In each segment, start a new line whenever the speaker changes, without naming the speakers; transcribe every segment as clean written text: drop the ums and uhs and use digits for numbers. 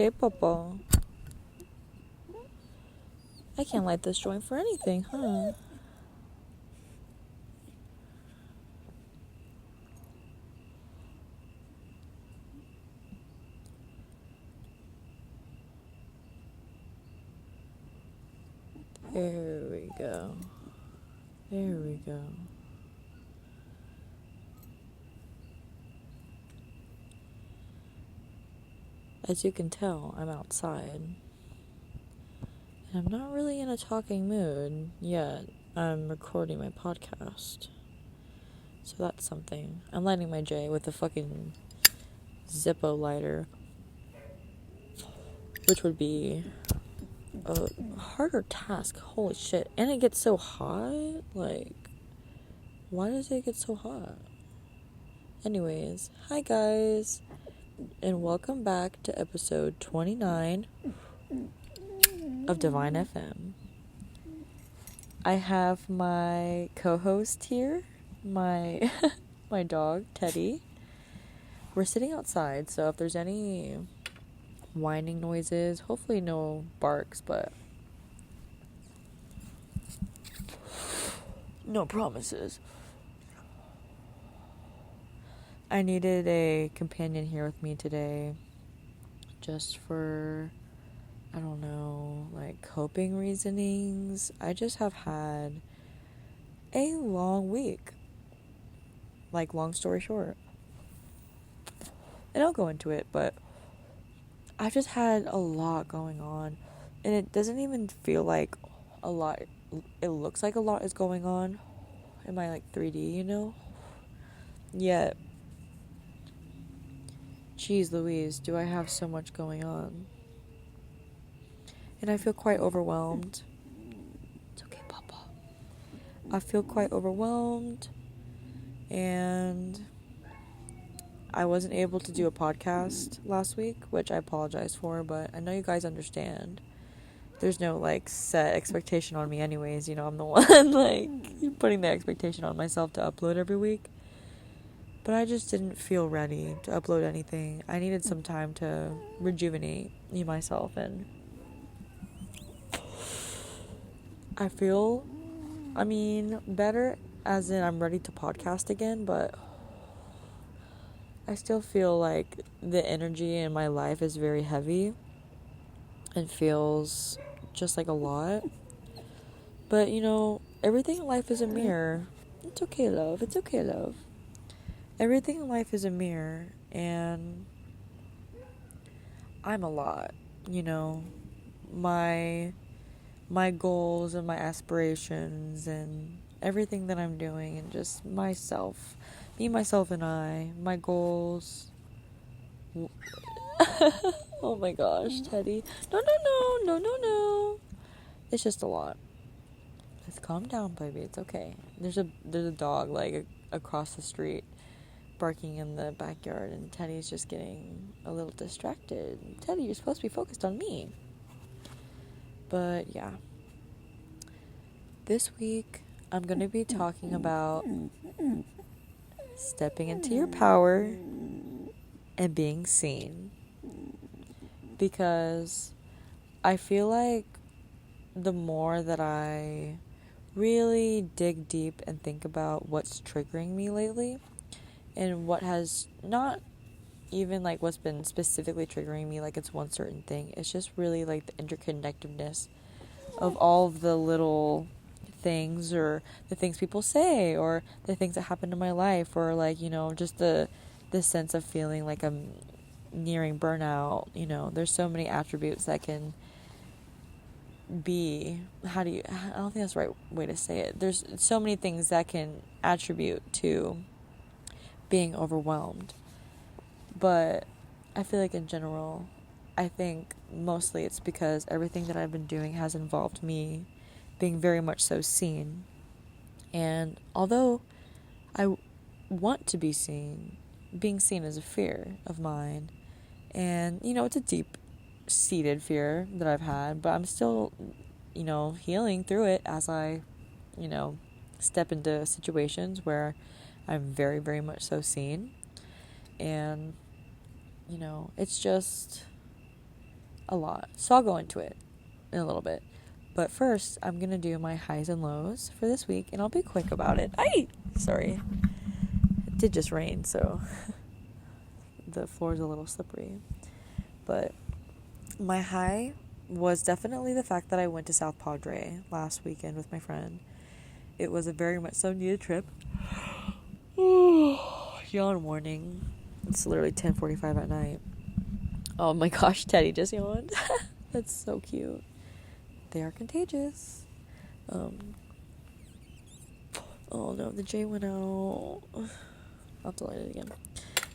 Okay, Papa. I can't light this joint for anything, huh? There we go. There we go. As you can tell, I'm outside. And I'm not really in a talking mood yet. I'm recording my podcast. So that's something. I'm lighting my J with a fucking Zippo lighter. Which would be a harder task. Holy shit. And it gets so hot. Like, why does it get so hot? Anyways, hi guys. And welcome back to episode 29 of Divine FM. I have my co-host here, my my dog, Teddy. We're sitting outside, so if there's any whining noises, hopefully no barks, but no promises. I needed a companion here with me today, just for, I don't know, like coping reasonings. I just have had a long week. Like, long story short. And I'll go into it, but I've just had a lot going on. And it doesn't even feel like a lot. It looks like a lot is going on in my, like, 3D, you know? Yet, geez Louise, do I have so much going on. And I feel quite overwhelmed. It's okay, Papa. I feel quite overwhelmed. And I wasn't able to do a podcast last week, which I apologize for, but I know you guys understand. There's no, like, set expectation on me anyways, you know, I'm the one, like, putting the expectation on myself to upload every week. But I just didn't feel ready to upload anything. I needed some time to rejuvenate myself, and I feel, better as in I'm ready to podcast again, but I still feel like the energy in my life is very heavy and feels just like a lot. But, you know, everything in life is a mirror. It's okay, love. It's okay, love. Everything in life is a mirror, and I'm a lot, you know. My goals and my aspirations and everything that I'm doing, and just myself. Me, myself, and I. My goals. Oh my gosh, Teddy. No. It's just a lot. Just calm down, baby. It's okay. There's a dog, like, across the street barking in the backyard, and Teddy's just getting a little distracted. Teddy, you're supposed to be focused on me. But yeah. This week, I'm going to be talking about stepping into your power and being seen. Because I feel like the more that I really dig deep and think about what's triggering me lately, and what has not even, like, what's been specifically triggering me, like it's one certain thing. It's just really, like, the interconnectedness of all of the little things, or the things people say, or the things that happen in my life, or, like, you know, just the sense of feeling like I'm nearing burnout. You know, there's so many attributes that can be, I don't think that's the right way to say it. There's so many things that can attribute to being overwhelmed. But I feel like in general, I think mostly it's because everything that I've been doing has involved me being very much so seen. And although I want to be seen, being seen is a fear of mine. And, you know, it's a deep-seated fear that I've had, but I'm still, you know, healing through it as I, you know, step into situations where I'm very, very much so seen. And, you know, it's just, a lot. So I'll go into it in a little bit. But first, I'm going to do my highs and lows for this week, and I'll be quick about it. Sorry. It did just rain, so the floor is a little slippery. But my high was definitely the fact that I went to South Padre last weekend with my friend. It was a very much so needed trip. Yawn warning. It's literally 10:45 at night. Oh my gosh, Teddy just yawned. That's so cute. They are contagious. Oh no, the J went out. I'll have to light it again.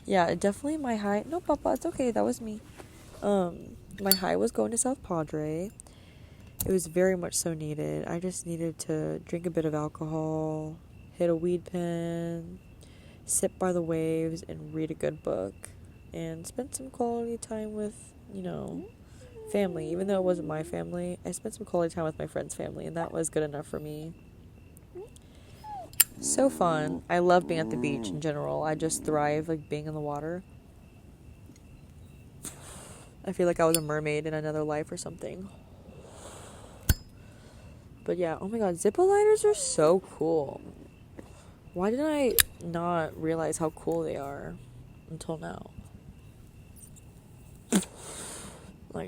Yeah, definitely my high. No, Papa, it's okay. That was me. My high was going to South Padre. It was very much so needed. I just needed to drink a bit of alcohol, hit a weed pen, sit by the waves, and read a good book, and spend some quality time with, family. Even though it wasn't my family, I spent some quality time with my friend's family, and that was good enough for me. So fun. I love being at the beach in general. I just thrive, being in the water. I feel like I was a mermaid in another life or something. But yeah, oh my god, Zippo lighters are so cool. Why did I not realize how cool they are until now?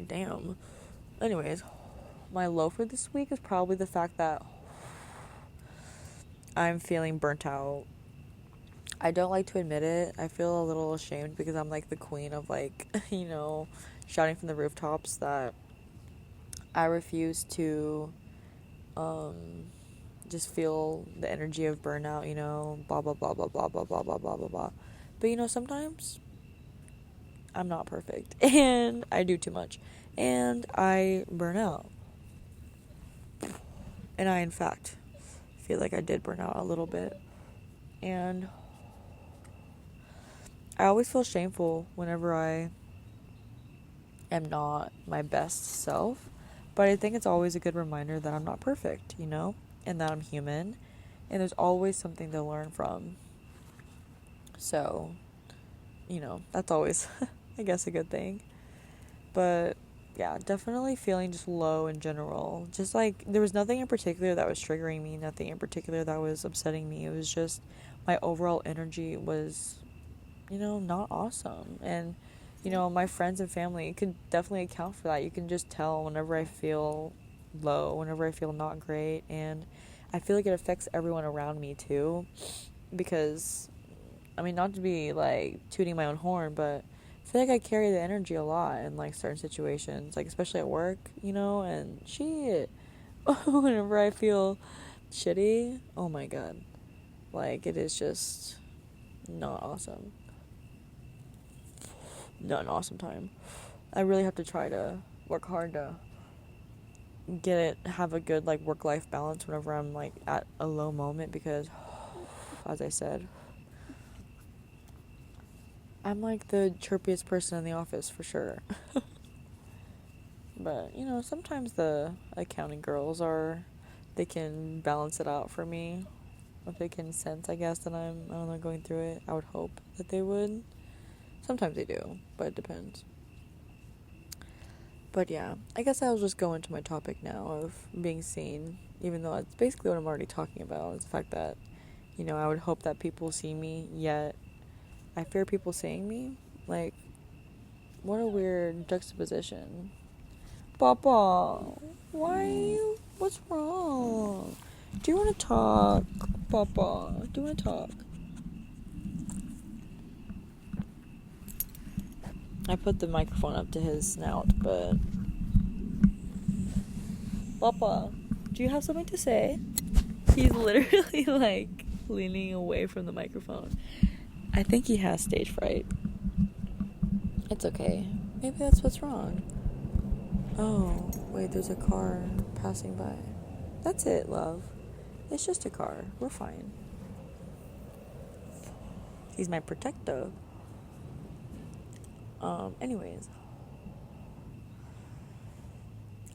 Damn. Anyways, my low for this week is probably the fact that I'm feeling burnt out. I don't like to admit it. I feel a little ashamed because I'm the queen of shouting from the rooftops that I refuse to just feel the energy of burnout, blah blah blah blah blah blah blah blah blah blah blah. But sometimes I'm not perfect and I do too much and I burn out. And I in fact feel like I did burn out a little bit. And I always feel shameful whenever I am not my best self. But I think it's always a good reminder that I'm not perfect, and that I'm human. And there's always something to learn from. So, that's always, I guess, a good thing. But, yeah, definitely feeling just low in general. Just there was nothing in particular that was triggering me, nothing in particular that was upsetting me. It was just my overall energy was, not awesome. And, my friends and family could definitely account for that. You can just tell whenever I feel low, whenever I feel not great. And I feel like it affects everyone around me, too. Because, not to be, tooting my own horn, but I feel like I carry the energy a lot in, certain situations. Especially at work, and shit. Whenever I feel shitty, oh my god. It is just not awesome. Not an awesome time. I really have to try to work hard to have a good work-life balance whenever I'm at a low moment, because as I said, I'm the chirpiest person in the office for sure. But sometimes the accounting girls they can balance it out for me. If they can sense, I guess, that I'm going through it. I would hope that they would. Sometimes they do, but it depends. But yeah, I guess I'll just go into my topic now of being seen, even though it's basically what I'm already talking about. Is the fact that, I would hope that people see me, yet I fear people seeing me. What a weird juxtaposition. Papa, what's wrong? Do you want to talk? Papa, do you want to talk? I put the microphone up to his snout, but... Papa, do you have something to say? He's literally, leaning away from the microphone. I think he has stage fright. It's okay. Maybe that's what's wrong. Oh, wait, there's a car passing by. That's it, love. It's just a car. We're fine. He's my protector. Anyways.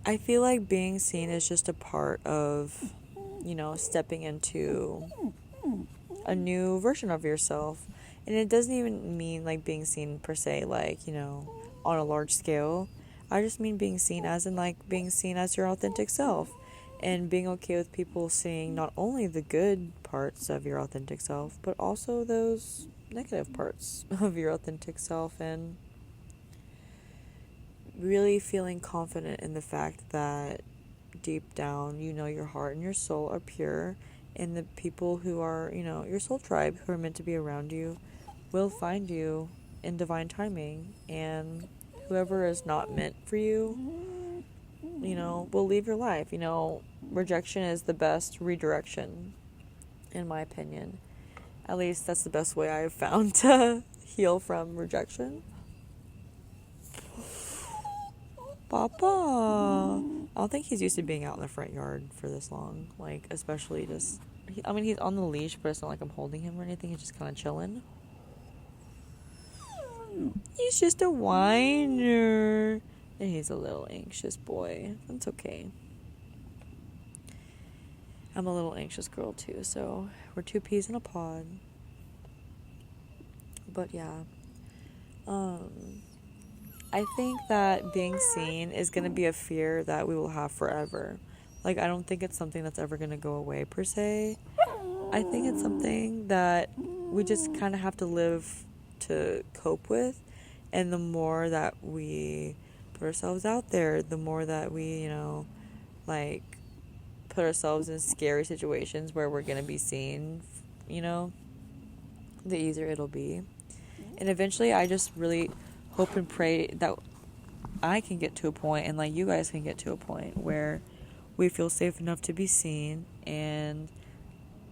I feel like being seen is just a part of, stepping into a new version of yourself. And it doesn't even mean, being seen per se, on a large scale. I just mean being seen as in, like, being seen as your authentic self. And being okay with people seeing not only the good parts of your authentic self, but also those negative parts of your authentic self. And really feeling confident in the fact that deep down, you know, your heart and your soul are pure. And the people who are, you know, your soul tribe, who are meant to be around you, will find you in divine timing. And whoever is not meant for you, you know, will leave your life. You know, rejection is the best redirection, in my opinion. At least that's the best way I've found to heal from rejection. Papa! I don't think he's used to being out in the front yard for this long. Like, especially just... I mean, he's on the leash, but it's not like I'm holding him or anything. He's just kind of chilling. He's just a whiner. And he's a little anxious boy. That's okay. I'm a little anxious girl too, so we're two peas in a pod. But yeah. I think that being seen is going to be a fear that we will have forever. Like, I don't think it's something that's ever going to go away per se. I think it's something that we just kind of have to live to cope with. And the more that we put ourselves out there, the more that we, you know, like, put ourselves in scary situations where we're going to be seen, you know, the easier it'll be. And eventually I just really hope and pray that I can get to a point, and like you guys can get to a point where we feel safe enough to be seen and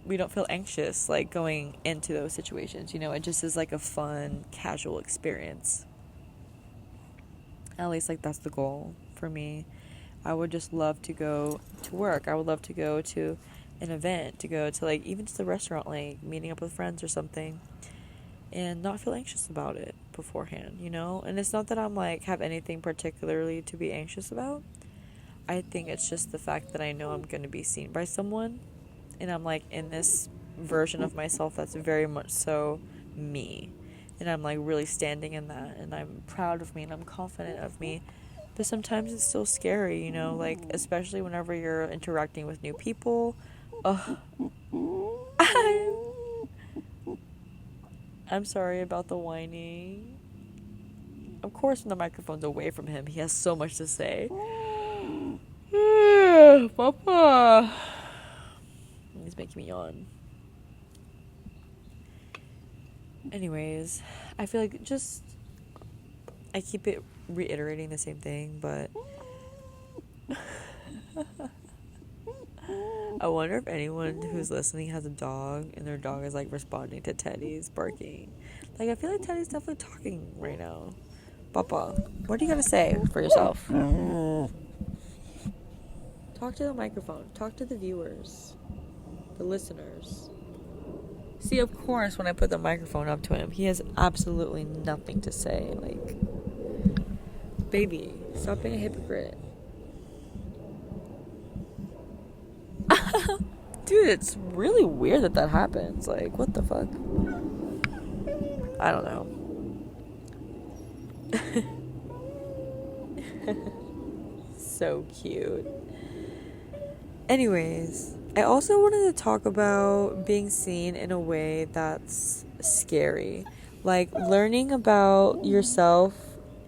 we don't feel anxious like going into those situations. You know, it just is like a fun, casual experience. At least like that's the goal for me. I would just love to go to work. I would love to go to an event, to go to like even to the restaurant, like meeting up with friends or something, and not feel anxious about it beforehand, you know? And it's not that I'm like have anything particularly to be anxious about. I think it's just the fact that I know I'm going to be seen by someone, and I'm like in this version of myself that's very much so me, and I'm like really standing in that, and I'm proud of me and I'm confident of me. But sometimes it's still scary, you know, like especially whenever you're interacting with new people. I'm sorry about the whining. Of course, when the microphone's away from him, he has so much to say. Papa. He's making me yawn. Anyways, I feel like just... I keep it reiterating the same thing, but... I wonder if anyone who's listening has a dog and their dog is like responding to Teddy's barking. Like, I feel like Teddy's definitely talking right now. Papa, what do you gotta say for yourself? Talk to the microphone. Talk to the viewers. The listeners. See, of course, when I put the microphone up to him, he has absolutely nothing to say. Like, baby, stop being a hypocrite. Dude, it's really weird that happens. Like, what the fuck? I don't know. So cute. Anyways, I also wanted to talk about being seen in a way that's scary. Like, learning about yourself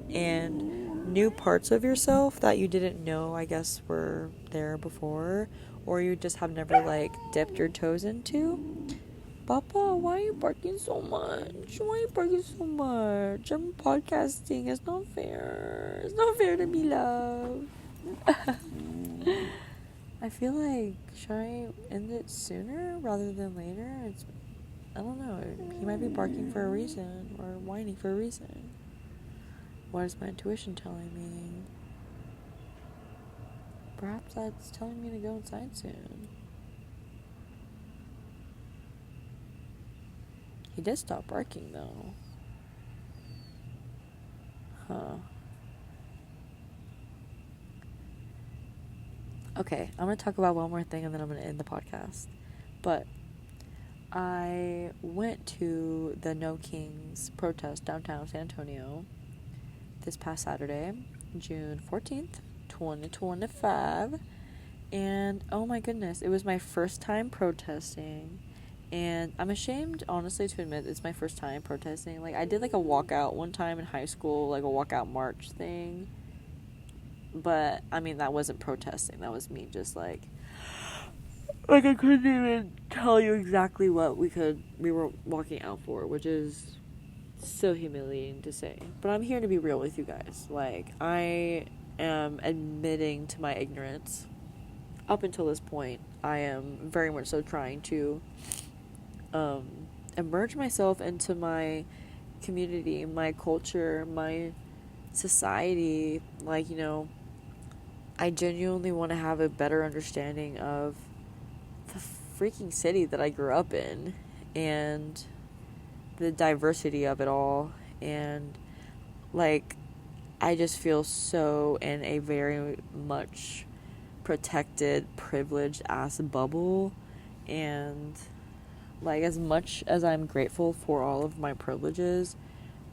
and new parts of yourself that you didn't know, I guess, were there before, or you just have never, like, dipped your toes into. Papa, why are you barking so much? Why are you barking so much? I'm podcasting. It's not fair. It's not fair to be loved. I feel like, should I end it sooner rather than later? I don't know. He might be barking for a reason, or whining for a reason. What is my intuition telling me? Perhaps that's telling me to go inside soon. He did stop barking, though. Huh. Okay, I'm going to talk about one more thing and then I'm going to end the podcast. But I went to the No Kings protest downtown San Antonio this past Saturday. June 14th, 2025. And oh my goodness, it was my first time protesting. And I'm ashamed, honestly, to admit it's my first time protesting. Like, I did like a walkout one time in high school, like a walkout march thing. But, I mean, that wasn't protesting. That was me just like I couldn't even tell you exactly what we were walking out for, which is so humiliating to say. But I'm here to be real with you guys. Like, I am admitting to my ignorance. Up until this point, I am very much so trying to immerse myself into my community, my culture, my society. Like, I genuinely want to have a better understanding of the freaking city that I grew up in and the diversity of it all. And like, I just feel so in a very much protected, privileged ass bubble. And like, as much as I'm grateful for all of my privileges,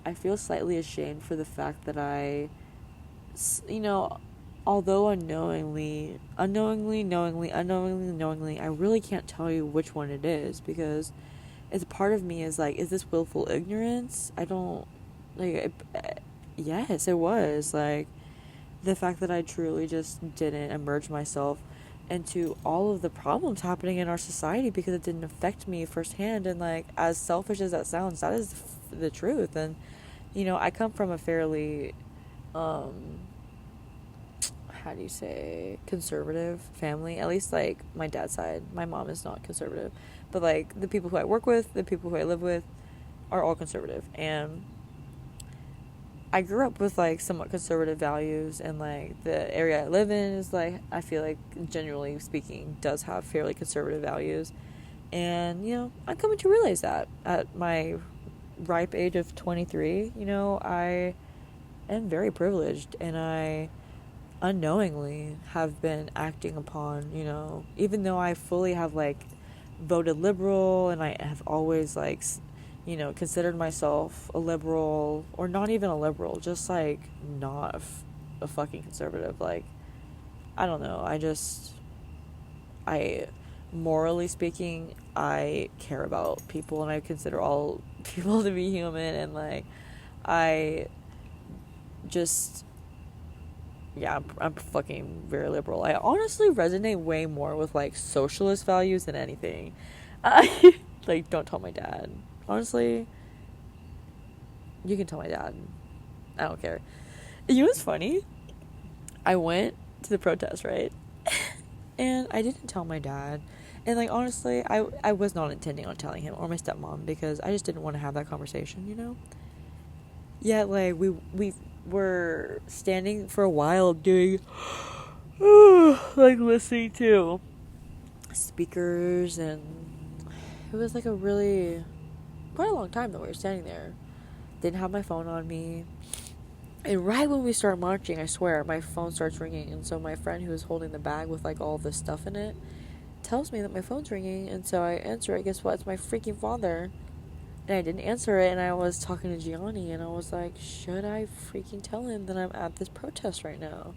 I feel slightly ashamed for the fact that although unknowingly, I really can't tell you which one it is, because it's part of me is like, is this willful ignorance? I don't, yes, it was, like, the fact that I truly just didn't immerse myself into all of the problems happening in our society because it didn't affect me firsthand. And like, as selfish as that sounds, that is the truth. And I come from a fairly how do you say, conservative family. At least like my dad's side. My mom is not conservative, but like the people who I work with, the people who I live with are all conservative. And I grew up with like somewhat conservative values, and like the area I live in is like, I feel like, generally speaking, does have fairly conservative values. And I'm coming to realize that at my ripe age of 23, I am very privileged, and I unknowingly have been acting upon, even though I fully have like voted liberal, and I have always like considered myself a liberal, or not even a liberal, just like not a fucking conservative. Like, I don't know, I morally speaking, I care about people, and I consider all people to be human, and like, I just, yeah, I'm fucking very liberal. I honestly resonate way more with like socialist values than anything. Like, don't tell my dad. Honestly, you can tell my dad. I don't care. You know what's funny? I went to the protest, right? And I didn't tell my dad. And like, honestly, I was not intending on telling him or my stepmom, because I just didn't want to have that conversation, Yeah, like, we were standing for a while doing like listening to speakers, and it was like quite a long time that we were standing there. Didn't have my phone on me. And right when we start marching, I swear, my phone starts ringing. And so my friend who was holding the bag with like all this stuff in it tells me that my phone's ringing. And so I answer it. Guess what? It's my freaking father. And I didn't answer it. And I was talking to Gianni, and I was like, should I freaking tell him that I'm at this protest right now?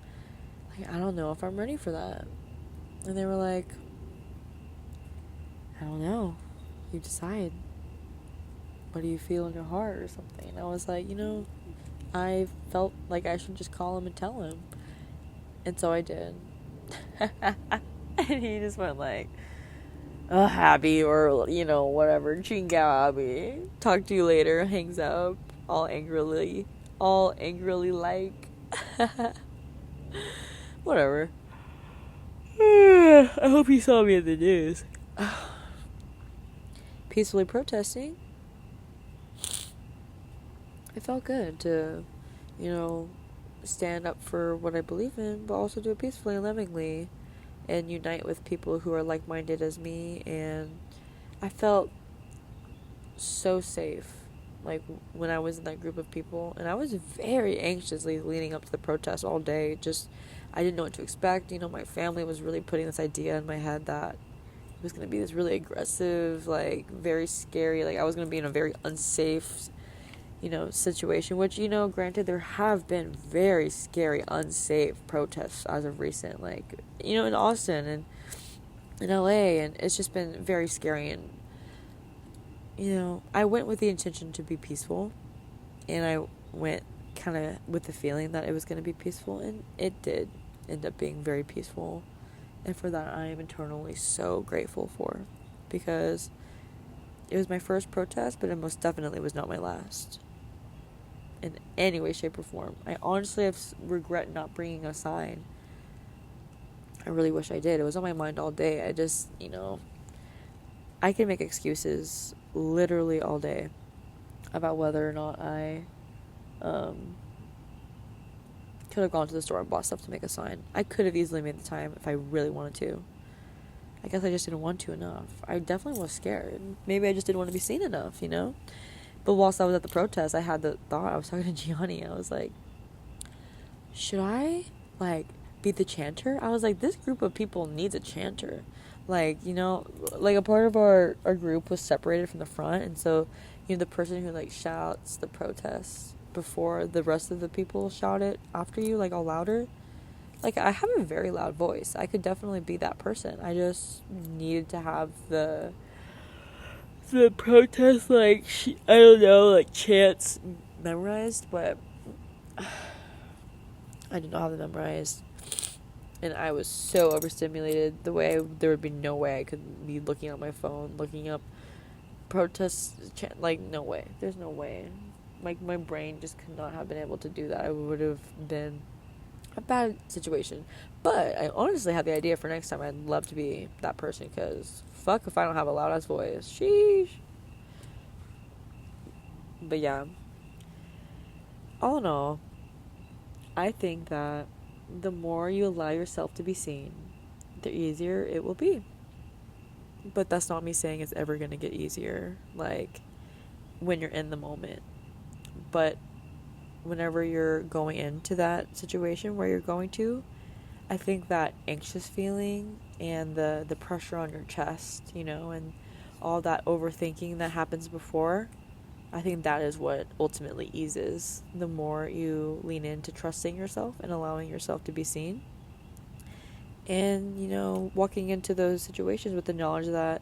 Like, I don't know if I'm ready for that. And they were like, I don't know. You decide. What do you feel in your heart or something? And I was like, I felt like I should just call him and tell him. And so I did. And he just went like, oh, happy, or, whatever, chinga Abby. Talk to you later. Hangs up all angrily like. Whatever. I hope he saw me in the news. Peacefully protesting. It felt good to, stand up for what I believe in, but also do it peacefully and lovingly, and unite with people who are like-minded as me. And I felt so safe, like, when I was in that group of people. And I was very anxiously leading up to the protest all day. Just, I didn't know what to expect. My family was really putting this idea in my head that it was going to be this really aggressive, like, very scary, like, I was going to be in a very unsafe, situation, which, granted, there have been very scary, unsafe protests as of recent, like, in Austin and in LA, and it's just been very scary. And, I went with the intention to be peaceful, and I went kind of with the feeling that it was going to be peaceful, and it did end up being very peaceful. And for that, I am eternally so grateful for, because it was my first protest, but it most definitely was not my last. In any way, shape, or form. I honestly regret not bringing a sign. I really wish I did. It was on my mind all day. I just, I can make excuses literally all day about whether or not I could have gone to the store and bought stuff to make a sign. I could have easily made the time if I really wanted to. I guess I just didn't want to enough. I definitely was scared. Maybe I just didn't want to be seen enough, But whilst I was at the protest, I had the thought, I was talking to Gianni, I was like, should I, be the chanter? I was like, this group of people needs a chanter. A part of our group was separated from the front, and so, the person who, shouts the protest before the rest of the people shout it after you, all louder. I have a very loud voice. I could definitely be that person. I just needed to have the protest, I don't know, chants memorized, but I did not have them memorized. And I was so overstimulated. There would be no way I could be looking at my phone, looking up protests, no way. There's no way. My brain just could not have been able to do that. It would have been a bad situation. But I honestly had the idea for next time. I'd love to be that person, because fuck if I don't have a loud ass voice. Sheesh. But yeah, all in all, I think that the more you allow yourself to be seen, the easier it will be. But that's not me saying it's ever going to get easier, when you're in the moment. But whenever you're going into that situation where you're going to, I think that anxious feeling and the pressure on your chest, and all that overthinking that happens before, I think that is what ultimately eases the more you lean into trusting yourself and allowing yourself to be seen. And, walking into those situations with the knowledge that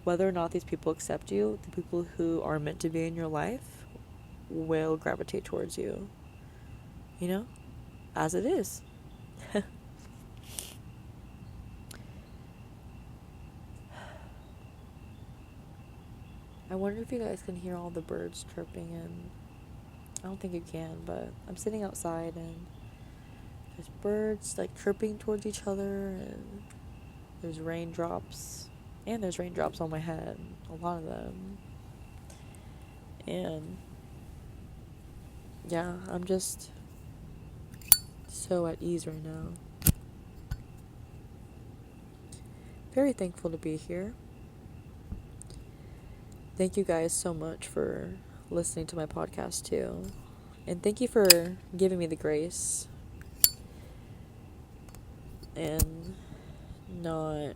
whether or not these people accept you, the people who are meant to be in your life will gravitate towards you. As it is. I wonder if you guys can hear all the birds chirping, and I don't think you can, but I'm sitting outside and there's birds chirping towards each other, and there's raindrops, and there's raindrops on my head, a lot of them. And yeah, I'm just so at ease right now. Very thankful to be here. Thank you guys so much for listening to my podcast too. And thank you for giving me the grace and not,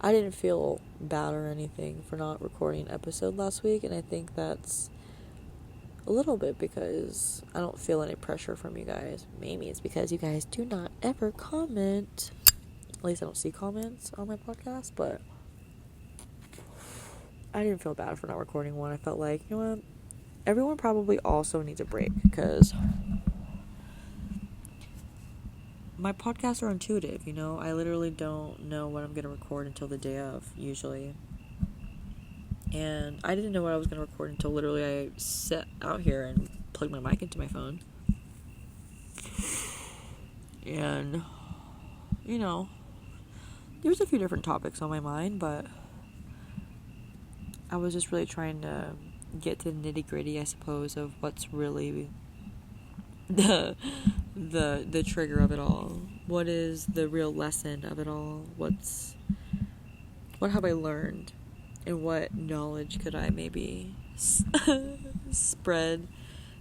I didn't feel bad or anything for not recording an episode last week, and I think that's a little bit because I don't feel any pressure from you guys. Maybe it's because you guys do not ever comment. At least I don't see comments on my podcast, but I didn't feel bad for not recording one. I felt like, what? Everyone probably also needs a break, because my podcasts are intuitive, I literally don't know what I'm going to record until the day of, usually. And I didn't know what I was going to record until literally I sat out here and plugged my mic into my phone. And, there's a few different topics on my mind, but I was just really trying to get to the nitty-gritty, I suppose, of what's really the trigger of it all. What is the real lesson of it all? What have I learned? And what knowledge could I maybe spread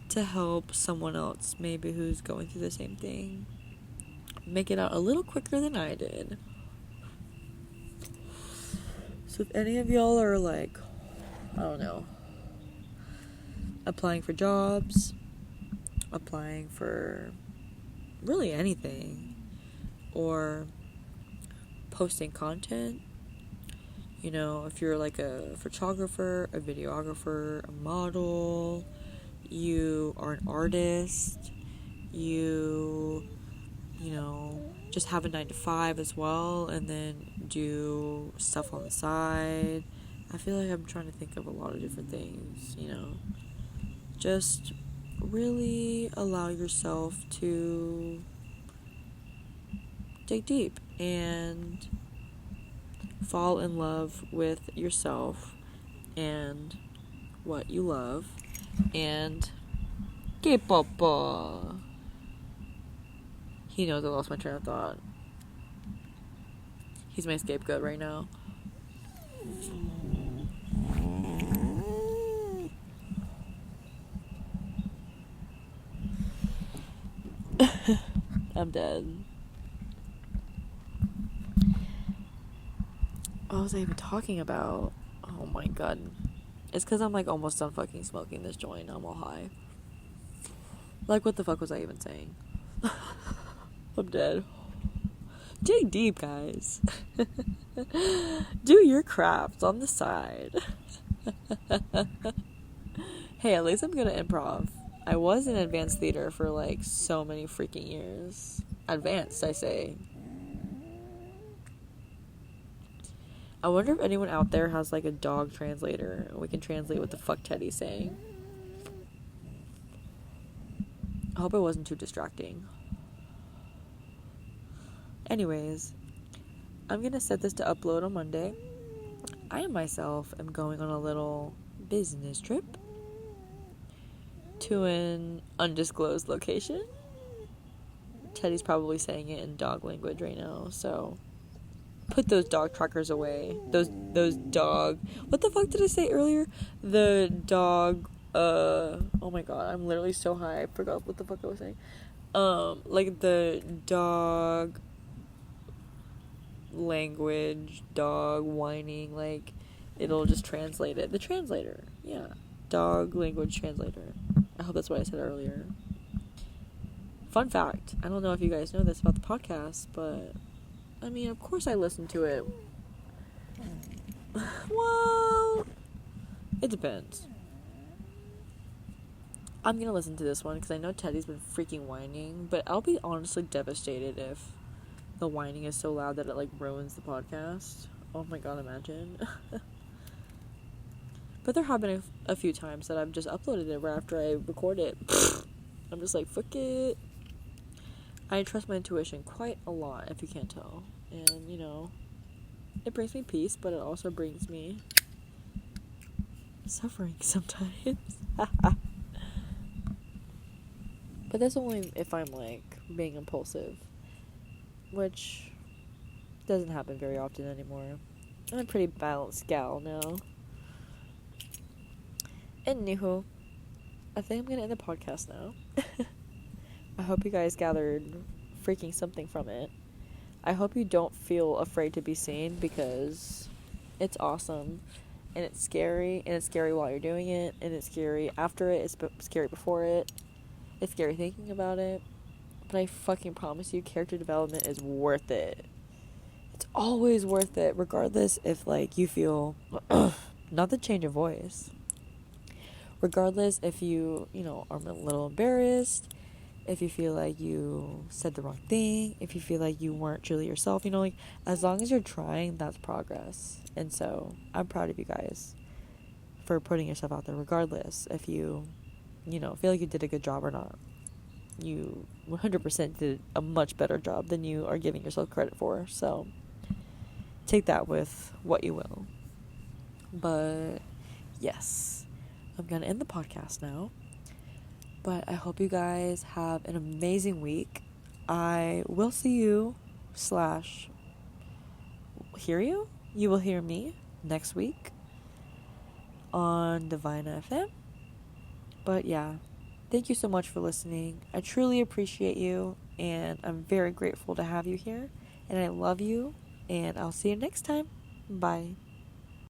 to help someone else, maybe who's going through the same thing, make it out a little quicker than I did. So if any of y'all are I don't know, applying for jobs, applying for really anything, or posting content. You know, if you're like a photographer, a videographer, a model, you are an artist, you know, just have a 9 to 5 as well, and then do stuff on the side. I feel like I'm trying to think of a lot of different things, you know. Just really allow yourself to dig deep and fall in love with yourself and what you love and K-pop. He knows I lost my train of thought. He's my scapegoat right now. I'm dead. What was I even talking about? Oh my god. It's because I'm like almost done fucking smoking this joint. I'm all high. Like, what the fuck was I even saying? I'm dead. Dig deep, guys. Do your crafts on the side. Hey, at least I'm good at improv. I was in advanced theater for like so many freaking years. Advanced, I say. I wonder if anyone out there has like a dog translator and we can translate what the fuck Teddy's saying. I hope it wasn't too distracting. Anyways, I'm gonna set this to upload on Monday. I myself am going on a little business trip to an undisclosed location. Teddy's probably saying it in dog language right now, so put those dog trackers away. Those dog... What the fuck did I say earlier? The dog... Oh my god, I'm literally so high. I forgot what the fuck I was saying. Like the dog... language, dog whining, like, it'll just translate it. The translator. Yeah. Dog language translator. I hope that's what I said earlier. Fun fact. I don't know if you guys know this about the podcast, but... I mean, of course I listen to it. Well, it depends. I'm gonna listen to this one because I know Teddy's been freaking whining, but I'll be honestly devastated if the whining is so loud that it like ruins the podcast. Oh my god, imagine. But there have been a few times that I've just uploaded it right after I record it. I'm just like, fuck it. I trust my intuition quite a lot, if you can't tell. And, you know, it brings me peace, but it also brings me suffering sometimes. But that's only if I'm, like, being impulsive. Which doesn't happen very often anymore. I'm a pretty balanced gal now. Anywho, I think I'm gonna end the podcast now. I hope you guys gathered freaking something from it. I hope you don't feel afraid to be seen, because it's awesome. And it's scary. And it's scary while you're doing it. And it's scary after it. It's scary before it. It's scary thinking about it. But I fucking promise you, character development is worth it. It's always worth it, regardless if, like, you feel... not the change of voice. Regardless if you know, are a little embarrassed, if you feel like you said the wrong thing, if you feel like you weren't truly yourself, you know, like, as long as you're trying, that's progress. And so, I'm proud of you guys for putting yourself out there, regardless if you know, feel like you did a good job or not. You 100% did a much better job than you are giving yourself credit for, so take that with what you will. But, yes. I'm going to end the podcast now. But I hope you guys have an amazing week. I will see you / hear you. You will hear me next week on Divine FM. But yeah, thank you so much for listening. I truly appreciate you. And I'm very grateful to have you here. And I love you. And I'll see you next time. Bye.